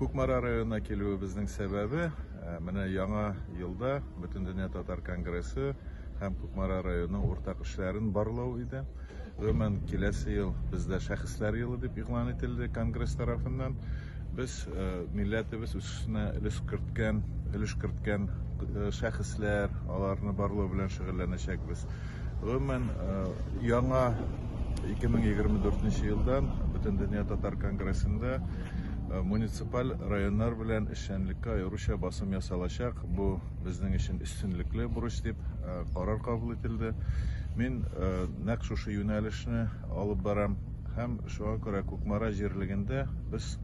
Кукмара районына килүебезнең сәбәбе менә яңа елда Бөтендөнья татар конгрессы һәм Кукмара районының уртак эшләрен барлау иде. Гомумән киләсе ел бездә шәхесләр елы дип игълан ителде конгресс тарафыннан. Без милләтебез үсешенә өлеш керткән шәхесләр, аларны барлау белән шөгыльләнәчәкбез. Гомумән яңа 2024 елдан Бөтендөнья татар конгрессында муниципаль районнар белән эшчәнлеккә аеруча басым ясалачак. Бу безнең өчен өстенлекле бурыч дип карар кабул ителде. Мин нәкъ шушы юнәлешне алып барам һәм шуңа күрә Кукмара җирлегендә без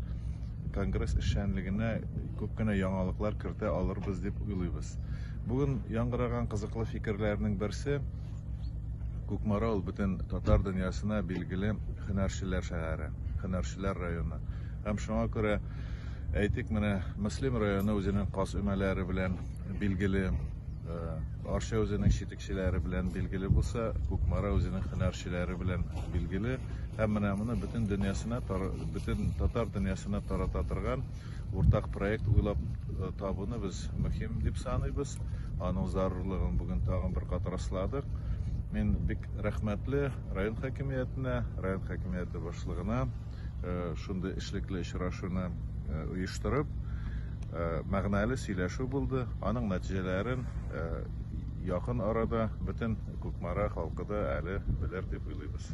конгресс эшчәнлегенә күп кенә яңалыклар кертә алырбыз дип уйлыйбыз. Бүген яңгыраган кызыклы фикерләрнең берсе Кукмара ул бөтен татар дөньясына билгеле һөнәрчеләр шәһәре, һөнәрчеләр районы. Һәм шуңа күрә әйтик, менә Мөслим районы үзенең каз өмәләре белән билгеле, Арча үзенең читекчеләре белән билгеле булса, Кукмара үзенең һөнәрчеләре белән билгеле. Һәм менә моны бөтен татар дөньясына тарата торган уртак проект уйлап табуны без мөһим дип саныйбыз. Аның зарурлыгын бүген тагын бер кат расладык. Мин бик рәхмәтле район хакимиятенә, район хакимияте башлыгына шундый эшлекле очрашуны оештырып, мәгънәле сөйләшү булды. Аның нәтиҗәләрен якын арада бөтен Кукмара халкы да әле белер дип уйлыйбыз.